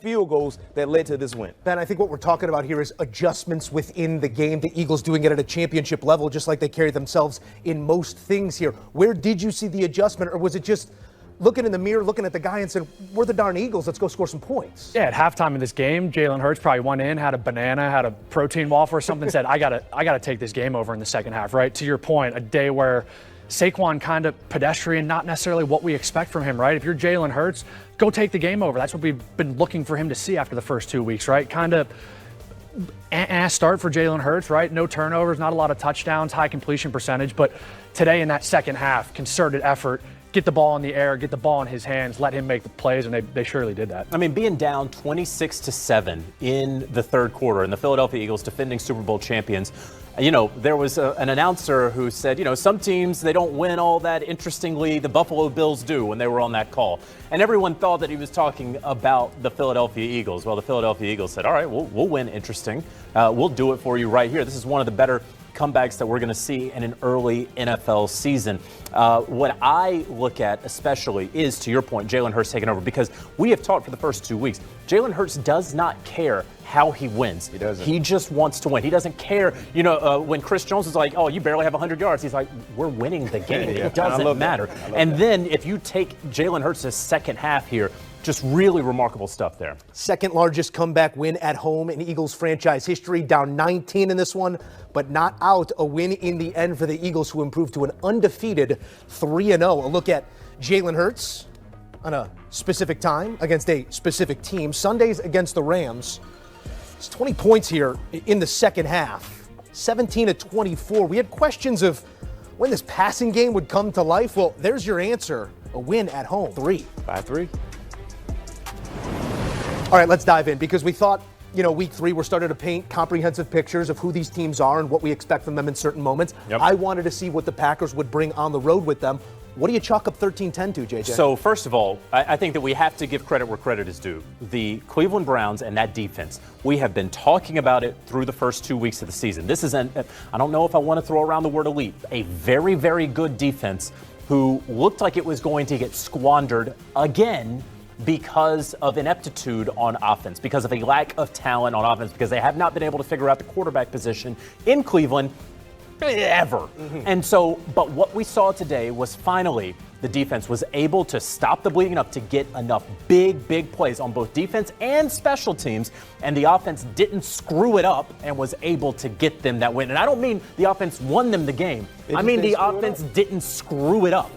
field goals that led to this win. Ben, I think what we're talking about here is adjustments within the game. The Eagles doing it at a championship level, just like they carry themselves in most things here. Where did you see the adjustment, or was it just looking in the mirror, looking at the guy and saying, we're the darn Eagles, let's go score some points? Yeah, at halftime of this game, Jalen Hurts probably went in, had a banana, had a protein waffle or something, said, I gotta take this game over in the second half, right? To your point, a day where Saquon kind of pedestrian, not necessarily what we expect from him, right? If you're Jalen Hurts, go take the game over. That's what we've been looking for him to see after the first 2 weeks, right? Kind of start for Jalen Hurts, right? No turnovers, not a lot of touchdowns, high completion percentage. But today in that second half, concerted effort, get the ball in the air, get the ball in his hands, let him make the plays, and they surely did that. I mean, being down 26-7 in the third quarter, and the Philadelphia Eagles, defending Super Bowl champions, there was an announcer who said, some teams, they don't win all that interestingly. The Buffalo Bills do, when they were on that call. And everyone thought that he was talking about the Philadelphia Eagles. Well, the Philadelphia Eagles said, all right, we'll win interesting. We'll do it for you right here. This is one of the better comebacks that we're going to see in an early NFL season. What I look at especially is, to your point, Jalen Hurts taking over, because we have talked for the first 2 weeks. Jalen Hurts does not care how he wins. He doesn't. He just wants to win. He doesn't care. When Chris Jones is like, oh, you barely have 100 yards. He's like, we're winning the game. Yeah. It doesn't matter. And then if you take Jalen Hurts' second half here, just really remarkable stuff there. Second largest comeback win at home in Eagles franchise history, down 19 in this one, but not out. A win in the end for the Eagles, who improved to an undefeated 3-0. A look at Jalen Hurts on a specific time against a specific team. Sundays against the Rams. It's 20 points here in the second half, 17-24. We had questions of when this passing game would come to life. Well, there's your answer. A win at home, 5-3. All right, let's dive in, because we thought, week 3, we're starting to paint comprehensive pictures of who these teams are and what we expect from them in certain moments. Yep. I wanted to see what the Packers would bring on the road with them. What do you chalk up 13-10 to, JJ? So, first of all, I think that we have to give credit where credit is due. The Cleveland Browns and that defense, we have been talking about it through the first 2 weeks of the season. This is I don't know if I want to throw around the word elite, a very, very good defense who looked like it was going to get squandered again because of ineptitude on offense, because of a lack of talent on offense, because they have not been able to figure out the quarterback position in Cleveland ever. And so, but what we saw today was finally the defense was able to stop the bleeding enough to get enough big plays on both defense and special teams, and the offense didn't screw it up and was able to get them that win. And I don't mean the offense won them the game. I mean the offense didn't screw it up.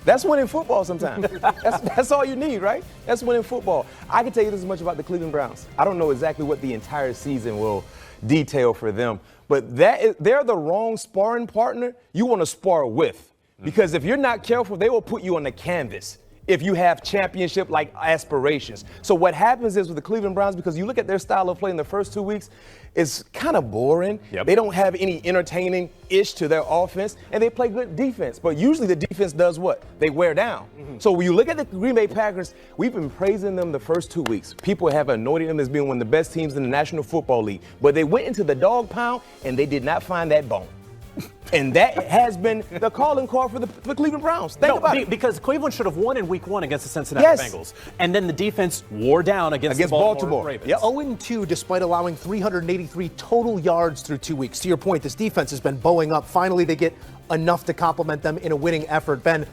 That's winning football sometimes. That's all you need, right? That's winning football. I can tell you this much about the Cleveland Browns. I don't know exactly what the entire season will detail for them, but they're the wrong sparring partner you want to spar with. Because if you're not careful, they will put you on the canvas if you have championship-like aspirations. So what happens is with the Cleveland Browns, because you look at their style of play in the first 2 weeks, it's kind of boring. Yep. They don't have any entertaining-ish to their offense, and they play good defense. But usually the defense does what? They wear down. So when you look at the Green Bay Packers, we've been praising them the first 2 weeks. People have anointed them as being one of the best teams in the National Football League. But they went into the dog pound, and they did not find that bone. And that has been the calling card for the Cleveland Browns. Think about it. Because Cleveland should have won in week 1 against the Cincinnati Bengals. And then the defense wore down against the Baltimore Ravens. Yeah, 0-2 despite allowing 383 total yards through 2 weeks. To your point, this defense has been bowing up. Finally, they get enough to complement them in a winning effort. Ben,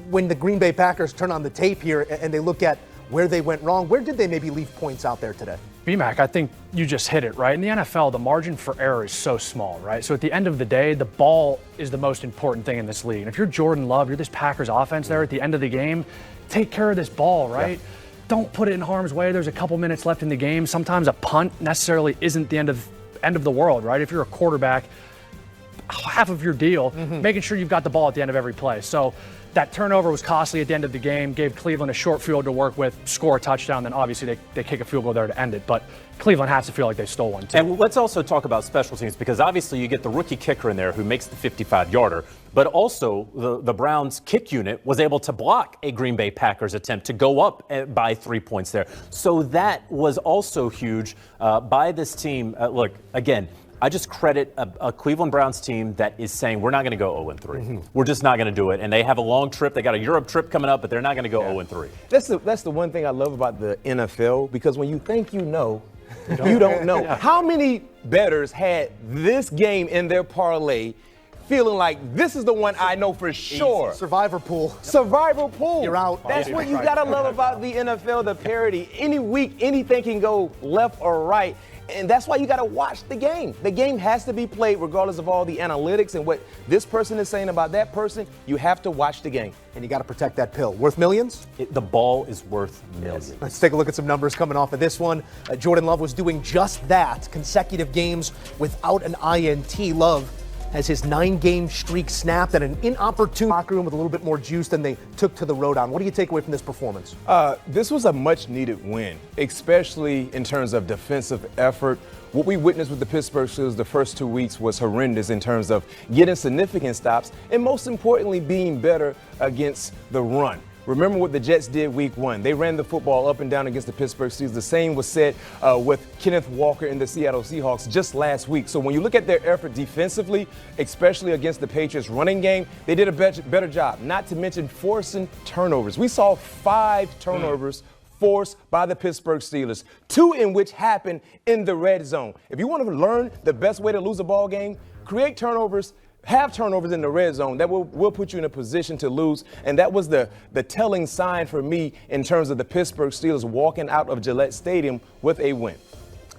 when the Green Bay Packers turn on the tape here and they look at where they went wrong, where did they maybe leave points out there today? BMAC, I think you just hit it, right? In the NFL, the margin for error is so small, right? So at the end of the day, the ball is the most important thing in this league. And if you're Jordan Love, you're this Packers offense there at the end of the game, take care of this ball, right? Yeah. Don't put it in harm's way. There's a couple minutes left in the game. Sometimes a punt necessarily isn't the end of the world, right? If you're a quarterback, half of your deal, making sure you've got the ball at the end of every play. So that turnover was costly at the end of the game, gave Cleveland a short field to work with, score a touchdown, then obviously they kick a field goal there to end it. But Cleveland has to feel like they stole one, too. And let's also talk about special teams, because obviously you get the rookie kicker in there who makes the 55-yarder, but also the Browns kick unit was able to block a Green Bay Packers attempt to go up by 3 points there. So that was also huge by this team. Look, again, I just credit a Cleveland Browns team that is saying we're not going to go 0-3. We're just not going to do it. And they have a long trip. They got a Europe trip coming up, but they're not going to go 0-3. That's the one thing I love about the NFL, because when you think you know, you don't know. How many bettors had this game in their parlay feeling like this is the one I know for sure? Survivor pool. Survivor pool. You're out. That's what you got to love about the NFL, the parity. Any week, anything can go left or right. And that's why you got to watch the game. The game has to be played regardless of all the analytics and what this person is saying about that person. You have to watch the game. And you got to protect that pill. Worth millions? The ball is worth millions. Let's take a look at some numbers coming off of this one. Jordan Love was doing just that. Consecutive games without an INT. Love has his 9-game streak snapped at an inopportune locker room with a little bit more juice than they took to the road on. What do you take away from this performance? This was a much-needed win, especially in terms of defensive effort. What we witnessed with the Pittsburgh Steelers the first 2 weeks was horrendous in terms of getting significant stops and, most importantly, being better against the run. Remember what the Jets did week 1. They ran the football up and down against the Pittsburgh Steelers. The same was said with Kenneth Walker and the Seattle Seahawks just last week. So when you look at their effort defensively, especially against the Patriots running game, they did a better job, not to mention forcing turnovers. We saw 5 turnovers forced by the Pittsburgh Steelers, 2 in which happened in the red zone. If you want to learn the best way to lose a ball game, create turnovers. Have turnovers in the red zone. That will put you in a position to lose. And that was the telling sign for me in terms of the Pittsburgh Steelers walking out of Gillette Stadium with a win.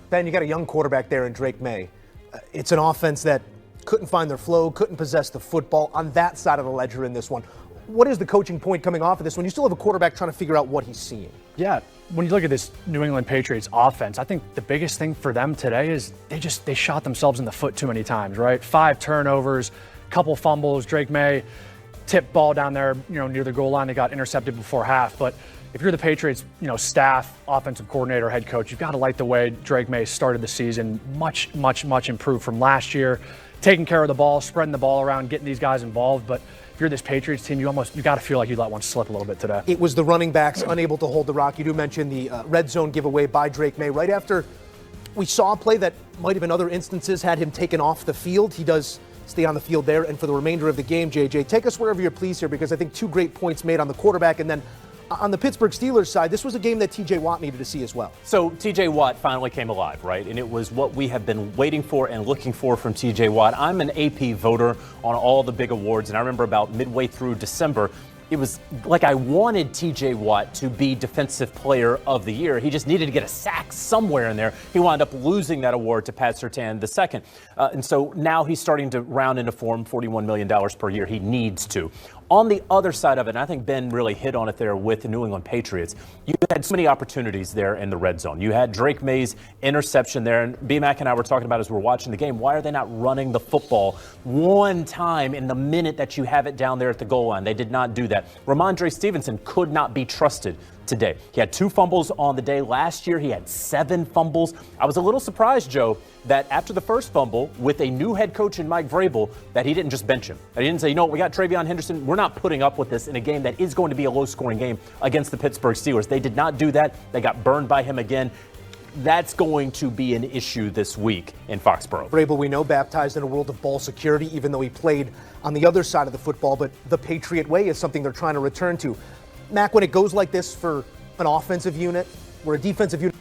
Ben, you got a young quarterback there in Drake May. It's an offense that couldn't find their flow, couldn't possess the football on that side of the ledger in this one. What is the coaching point coming off of this one? You still have a quarterback trying to figure out what he's seeing. Yeah, when you look at this New England Patriots offense, I think the biggest thing for them today is they shot themselves in the foot too many times, right? 5 turnovers, couple fumbles. Drake May tipped ball down there, near the goal line. They got intercepted before half. But if you're the Patriots, staff, offensive coordinator, head coach, you've got to like the way Drake May started the season. Much improved from last year. Taking care of the ball, spreading the ball around, getting these guys involved. But if you're this Patriots team, you got to feel like you let one slip a little bit today. It was the running backs unable to hold the rock. You do mention the red zone giveaway by Drake May right after we saw a play that might have in other instances had him taken off the field. He does stay on the field there. And for the remainder of the game, JJ, take us wherever you're pleased here, because I think 2 great points made on the quarterback. And then on the Pittsburgh Steelers side, this was a game that TJ Watt needed to see as well. So TJ Watt finally came alive, right? And it was what we have been waiting for and looking for from TJ Watt. I'm an AP voter on all the big awards, and I remember about midway through December, it was like I wanted TJ Watt to be Defensive Player of the Year. He just needed to get a sack somewhere in there. He wound up losing that award to Pat Surtain II. And so now he's starting to round into form, $41 million per year. He needs to. On the other side of it, and I think Ben really hit on it there with the New England Patriots, you had so many opportunities there in the red zone. You had Drake May's interception there, and B-Mac and I were talking about as we were watching the game, why are they not running the football one time in the minute that you have it down there at the goal line? They did not do that. Ramondre Stevenson could not be trusted today. He had 2 fumbles on the day. Last year, he had 7 fumbles. I was a little surprised, Joe, that after the first fumble, with a new head coach in Mike Vrabel, that he didn't just bench him. That he didn't say, we got Travion Henderson. We're not putting up with this in a game that is going to be a low-scoring game against the Pittsburgh Steelers. They did not do that. They got burned by him again. That's going to be an issue this week in Foxborough. Vrabel, we know, baptized in a world of ball security, even though he played on the other side of the football, but the Patriot way is something they're trying to return to. Mac, when it goes like this for an offensive unit, where a defensive unit